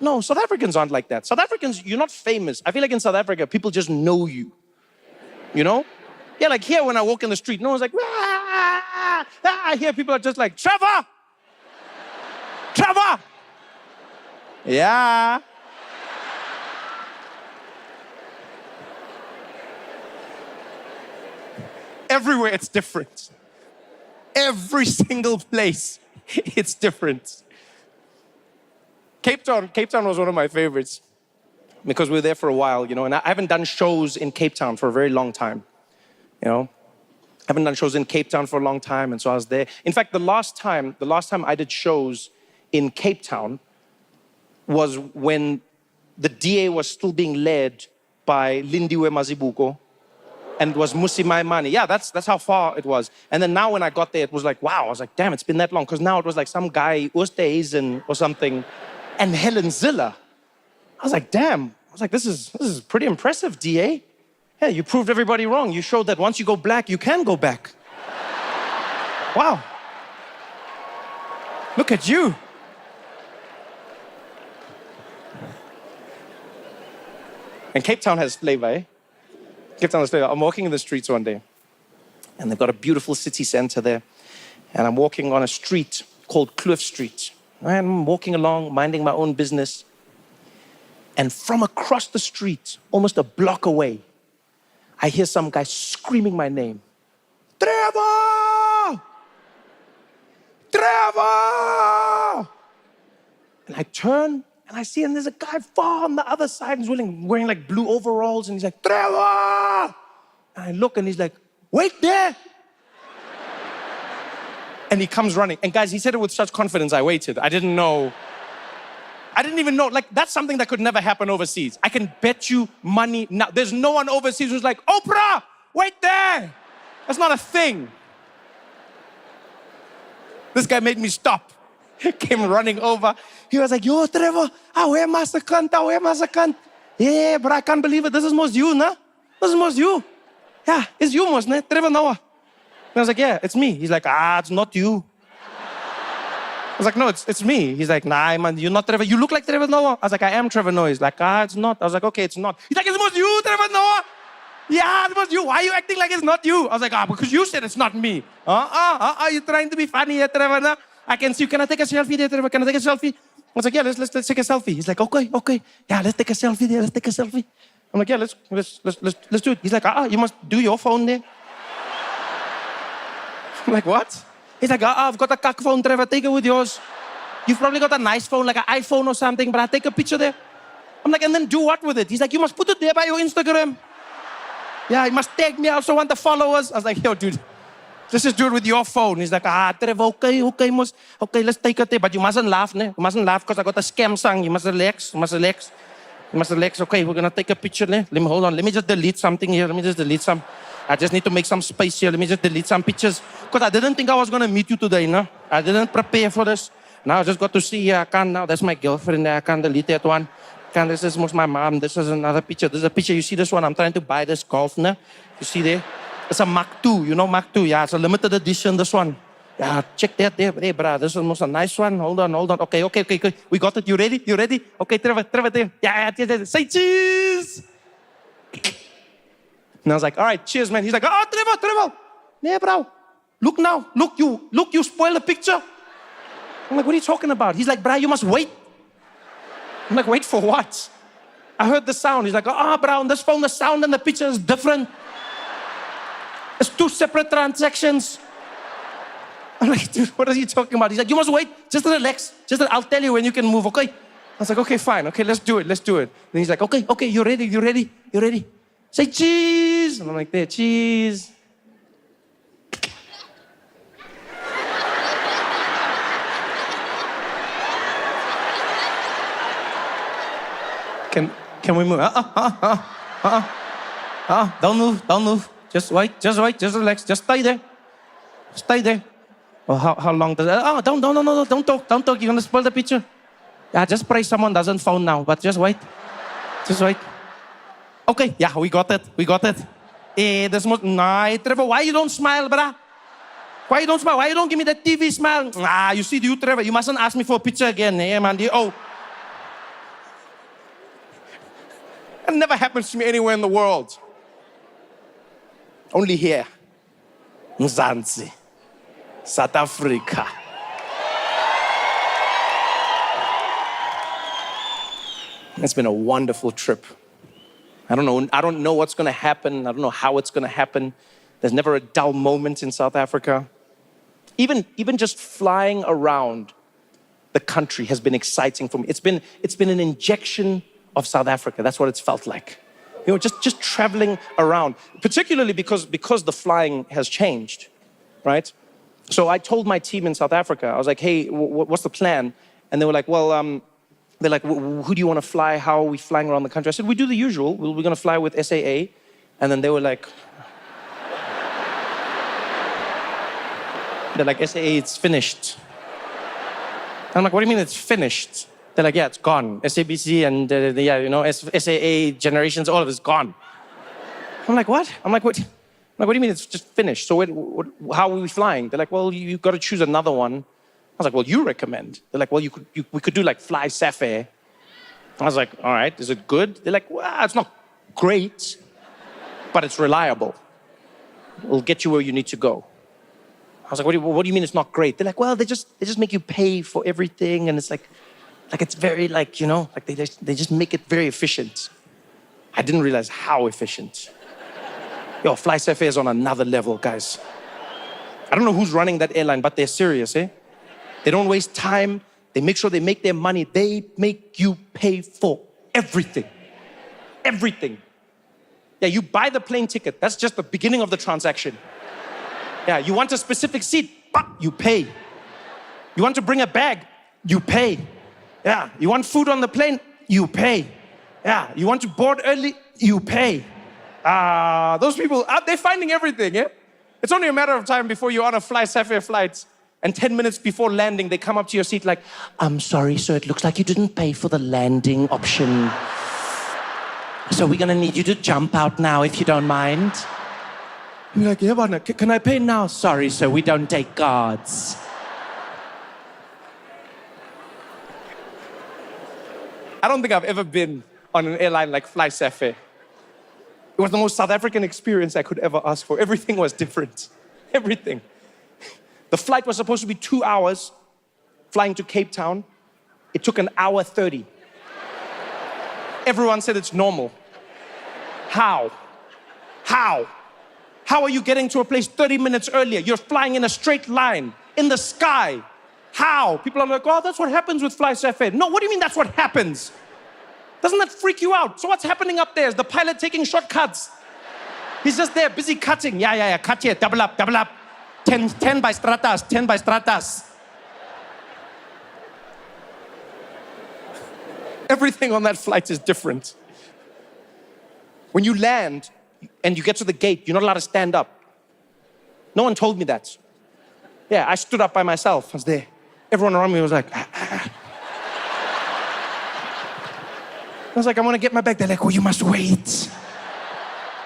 No, South Africans aren't like that. South Africans, you're not famous. I feel like in South Africa, people just know you. You know? Yeah, like here when I walk in the street, no one's like, I hear people are just like, Trevor! Trevor! Yeah. Everywhere it's different. Every single place, it's different. Cape Town was one of my favorites because we were there for a while, you know, and I haven't done shows in Cape Town for a very long time, you know. I haven't done shows in Cape Town for a long time, and so I was there. In fact, the last time I did shows in Cape Town was when the DA was still being led by Lindiwe Mazibuko and it was Musi Maimane. Yeah, that's how far it was. And then now when I got there, it was like, wow, I was like, damn, it's been that long. Because now it was like some guy, Oosterhuizen or something, and Helen Ziller. I was like, damn. I was like, this is pretty impressive, DA. Yeah, you proved everybody wrong. You showed that once you go black, you can go back. Wow. Look at you. And Cape Town has flavor, eh? Cape Town has flavor. I'm walking in the streets one day, and they've got a beautiful city center there. And I'm walking on a street called Kloof Street. And I'm walking along, minding my own business. And from across the street, almost a block away, I hear some guy screaming my name. Trevor! Trevor! And I turn and I see, and there's a guy far on the other side who's wearing like blue overalls, and he's like, Trevor! And I look and he's like, wait there! And he comes running. And guys, he said it with such confidence, I waited. I didn't even know, like that's something that could never happen overseas. I can bet you money now. There's no one overseas who's like, Oprah, wait there. That's not a thing. This guy made me stop. He came running over. He was like, yo, Trevor, where must the cunt? Yeah, but I can't believe it. This is most you, nah? This is most you. Yeah, it's you most, nah? Trevor Noah. And I was like, yeah, it's me. He's like, it's not you. I was like, no, it's me. He's like, nah, man, you're not Trevor. You look like Trevor Noah. I was like, I am Trevor Noah. He's like, it's not. I was like, okay, it's not. He's like, it's most you, Trevor Noah. Yeah, it was you. Why are you acting like it's not you? I was like, because you said it's not me. You're trying to be funny here, Trevor. No? I can see you. Can I take a selfie there, Trevor? Can I take a selfie? I was like, yeah, let's take a selfie. He's like, okay. Yeah, let's take a selfie there. Let's take a selfie. I'm like, yeah, let's do it. He's like, you must do your phone there. I'm like, what? He's like, I've got a cock phone, Trevor. Take it with yours. You've probably got a nice phone, like an iPhone or something, but I'll take a picture there. I'm like, and then do what with it? He's like, you must put it there by your Instagram. Yeah, you must tag me. I also want the followers. I was like, yo, dude, let's just do it with your phone. He's like, Trevor, okay, let's take it there. But you mustn't laugh, ne? You mustn't laugh because I got a scam song. You must relax. Okay, we're going to take a picture, ne? Hold on. Let me just delete something here. I just need to make some space here. Let me just delete some pictures. Because I didn't think I was going to meet you today, no? I didn't prepare for this. Now I just got to see here. I can't now. That's my girlfriend there. I can't delete that one. This is most my mom. This is another picture. This is a picture. You see this one? I'm trying to buy this golf, no? You see there? It's a Mark II. You know Mark II? Yeah, it's a limited edition, this one. Yeah, check that there. Hey, brah, this is almost a nice one. Hold on. Okay. We got it. You ready? Okay, Trevor there. Yeah. Say cheese. And I was like, all right, cheers, man. He's like, Trevor. Yeah, bro. Look now. Look, you spoil the picture. I'm like, what are you talking about? He's like, bro, you must wait. I'm like, wait for what? I heard the sound. He's like, bro, on this phone, the sound and the picture is different. It's two separate transactions. I'm like, dude, what are you talking about? He's like, you must wait. Just relax. I'll tell you when you can move, okay? I was like, okay, fine. Okay, let's do it. And he's like, okay, you ready? Say cheese. And I'm like, there, cheese. Can we move? Don't move. Just wait. Just relax. Just stay there. Oh, how long does that? Don't talk. You're gonna spoil the picture. Yeah, just pray someone doesn't phone now. But just wait. Okay, yeah, we got it. This must. Nah, Trevor, why you don't smile, brah? Why you don't smile? Why you don't give me that TV smile? Ah, you see, you Trevor, you mustn't ask me for a picture again. Yeah, man. Oh. That never happens to me anywhere in the world. Only here. Mzansi. South Africa. It's been a wonderful trip. I don't know what's going to happen. I don't know how it's going to happen. There's never a dull moment in South Africa. Even just flying around the country has been exciting for me. It's been an injection of South Africa. That's what it's felt like. You know, just traveling around, particularly because the flying has changed, right? So I told my team in South Africa, I was like, hey, what's the plan? And they were like, well, they're like, who do you want to fly? How are we flying around the country? I said, we do the usual. We're going to fly with SAA. And then they were like, SAA, it's finished. I'm like, what do you mean it's finished? They're like, yeah, it's gone. SABC and SAA generations, all of it's gone. I'm like, what? I'm like, what do you mean it's just finished? So how are we flying? They're like, well, you've got to choose another one. I was like, well, you recommend. They're like, well, we could do like FlySafair. I was like, all right, is it good? They're like, well, it's not great, but it's reliable. It'll get you where you need to go. I was like, what do you mean it's not great? They're like, well, they just make you pay for everything, and it's like it's very they just make it very efficient. I didn't realize how efficient. Yo, FlySafair is on another level, guys. I don't know who's running that airline, but they're serious, eh? They don't waste time. They make sure they make their money. They make you pay for everything. Everything. Yeah, you buy the plane ticket. That's just the beginning of the transaction. Yeah, you want a specific seat, you pay. You want to bring a bag, you pay. Yeah, you want food on the plane, you pay. Yeah, you want to board early, you pay. Those people, they're finding everything, yeah? It's only a matter of time before you're on a FlySafair flight, and 10 minutes before landing, they come up to your seat like, I'm sorry, sir, it looks like you didn't pay for the landing option. So we're gonna need you to jump out now if you don't mind. You're like, yeah, but can I pay now? Sorry, sir, we don't take cards. I don't think I've ever been on an airline like FlySafair. It was the most South African experience I could ever ask for. Everything was different. Everything. The flight was supposed to be 2 hours flying to Cape Town. It took 1 hour 30. Everyone said it's normal. How? How are you getting to a place 30 minutes earlier? You're flying in a straight line, in the sky. How? People are like, oh, that's what happens with FlySafair. No, what do you mean that's what happens? Doesn't that freak you out? So what's happening up there? Is the pilot taking shortcuts? He's just there, busy cutting. Yeah, cut here, double up. 10 by stratas. Everything on that flight is different. When you land and you get to the gate, you're not allowed to stand up. No one told me that. Yeah, I stood up by myself. I was there. Everyone around me was like, I was like, I want to get my bag. They're like, oh, you must wait.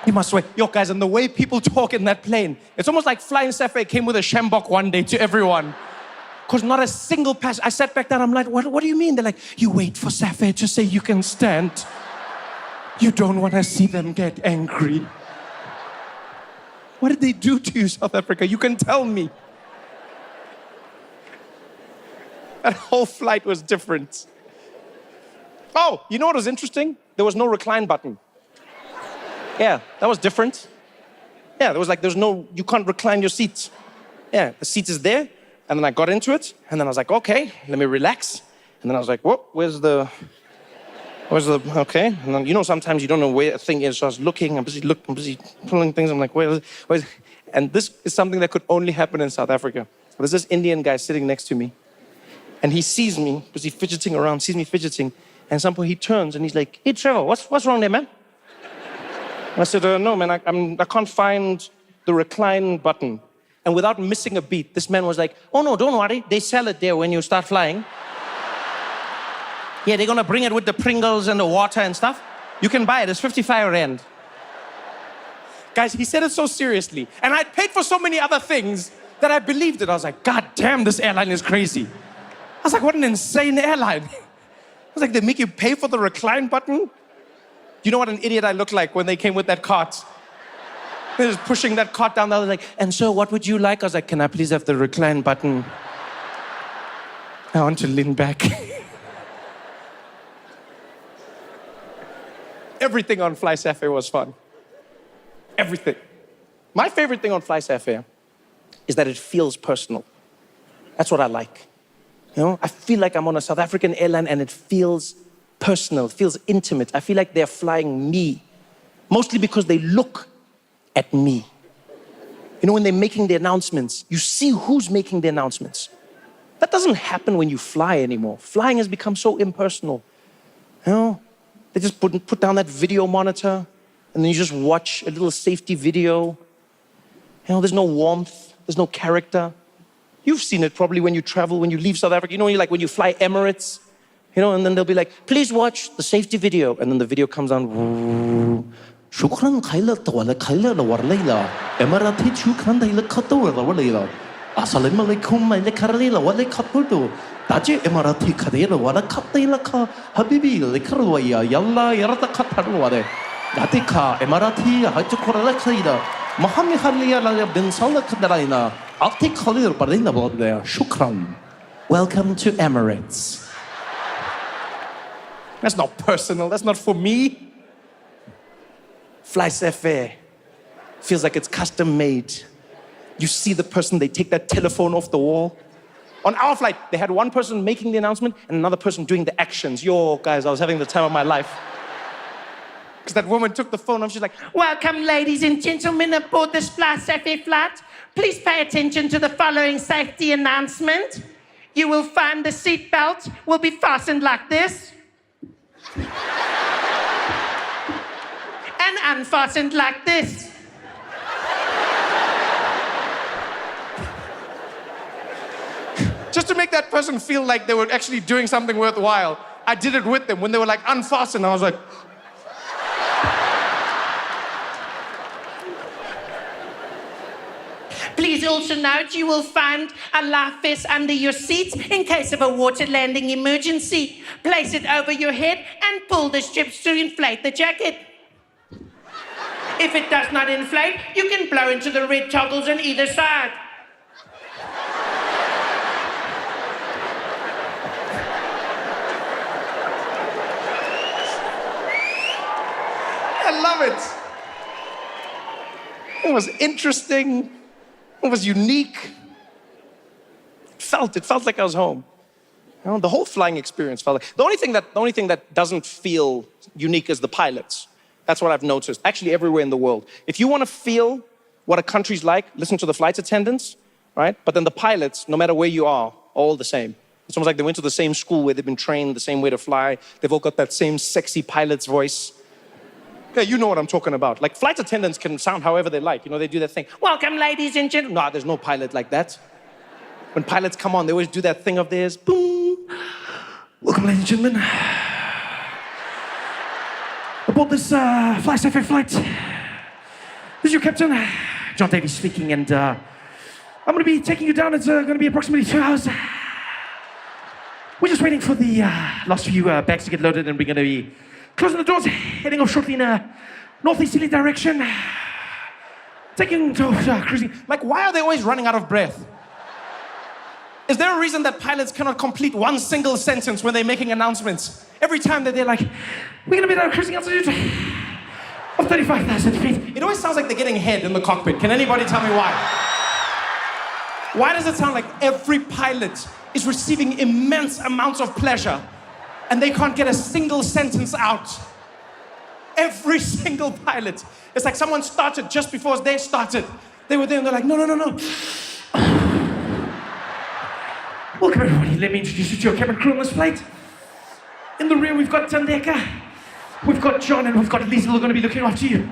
You must wait. Yo, guys, and the way people talk in that plane, it's almost like FlySafair came with a shambok one day to everyone. Because not a single passenger. I sat back down, I'm like, what do you mean? They're like, you wait for Safair to say you can stand. You don't want to see them get angry. What did they do to you, South Africa? You can tell me. That whole flight was different. Oh, you know what was interesting? There was no recline button. Yeah, that was different. Yeah, you can't recline your seat. Yeah, the seat is there. And then I got into it. And then I was like, okay, let me relax. And then I was like, whoa, where's the, okay. And then, sometimes you don't know where a thing is. So I was looking, I'm busy pulling things. I'm like, where's, and this is something that could only happen in South Africa. There's this Indian guy sitting next to me. And he sees me, because he's fidgeting around, sees me fidgeting. And at some point he turns and he's like, hey, Trevor, what's wrong there, man? And I said, no, man, I can't find the recline button. And without missing a beat, this man was like, oh, no, don't worry. They sell it there when you start flying. Yeah, they're going to bring it with the Pringles and the water and stuff. You can buy it. It's 55 Rand. Guys, he said it so seriously. And I'd paid for so many other things. that I believed it. I was like, God damn, this airline is crazy. I was like, what an insane airline. I was like, they make you pay for the recline button? You know what an idiot I looked like when they came with that cart? They were just pushing that cart down. They were like, and sir, what would you like? I was like, can I please have the recline button? I want to lean back. Everything on FlySafair was fun. Everything. My favorite thing on FlySafair is that it feels personal. That's what I like. You know, I feel like I'm on a South African airline and it feels personal, it feels intimate. I feel like they're flying me, mostly because they look at me. You know, when they're making the announcements, you see who's making the announcements. That doesn't happen when you fly anymore. Flying has become so impersonal. You know, they just put down that video monitor and then you just watch a little safety video. You know, there's no warmth, there's no character. You've seen it probably when you travel, when you leave South Africa. You know, like when you fly Emirates, you know, and then they'll be like, please watch the safety video. And then the video comes on. شكراً خيلة ولا خيلة لورليلا إماراتي شكراً دايلا كتور لورليلا السلام عليكم مايلا كارليلا ولا كتبردو تاجي إماراتي كديلا ولا كتيلا كا حبيبي لكرويا يلا يرتا كترلواري ناتيكا إماراتي هايتو كورلا كيدا محمي خليا لا بنسالة كدراينا أعطيك خليل بردينا بوديا شكراً. Welcome to Emirates. That's not personal. That's not for me. FlySafair feels like it's custom made. You see the person, they take that telephone off the wall. On our flight, they had one person making the announcement and another person doing the actions. Yo, guys, I was having the time of my life. Because that woman took the phone off, she's like, welcome, ladies and gentlemen, aboard this FlySafair flight. Please pay attention to the following safety announcement. You will find the seatbelt will be fastened like this. And unfastened like this. just to make that person feel like they were actually doing something worthwhile, I did it with them. When they were like, unfasten, I was like, Please also note you will find a life vest under your seat in case of a water landing emergency. Place it over your head and pull the strips to inflate the jacket. If it does not inflate, you can blow into the red toggles on either side. I love it. It was interesting. It was unique. It felt like I was home. You know, the whole flying experience felt like, the only thing that doesn't feel unique is the pilots. That's what I've noticed, actually everywhere in the world. If you want to feel what a country's like, listen to the flight attendants, right? But then the pilots, no matter where you are all the same. It's almost like they went to the same school where they've been trained the same way to fly. They've all got that same sexy pilot's voice. Yeah, you know what I'm talking about. Like, flight attendants can sound however they like. You know, they do that thing. Welcome, ladies and gentlemen. No, there's no pilot like that. When pilots come on, they always do that thing of theirs. Boom. Welcome, ladies and gentlemen. Aboard this FlySafair flight. This is your captain, John Davies speaking, and I'm going to be taking you down. It's going to be approximately 2 hours. We're just waiting for the last few bags to get loaded, and we're going to be closing the doors, heading off shortly in a northeasterly direction. Taking to cruising. Like, why are they always running out of breath? Is there a reason that pilots cannot complete one single sentence when they're making announcements? Every time that they're like, we're gonna be at a cruising altitude of 35,000 feet. It always sounds like they're getting head in the cockpit. Can anybody tell me why? Why does it sound like every pilot is receiving immense amounts of pleasure and they can't get a single sentence out? Every single pilot. It's like someone started just before they started. They were there and they're like, no. Welcome everybody, let me introduce you to your cabin crew on this flight. In the rear we've got Tandeka, we've got John, and we've got Lisa who are going to be looking after you.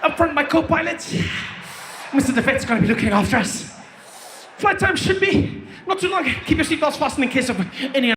Up front, my co-pilot, Mr. Defette's going to be looking after us. Flight time should be not too long. Keep your seatbelts fastened in case of any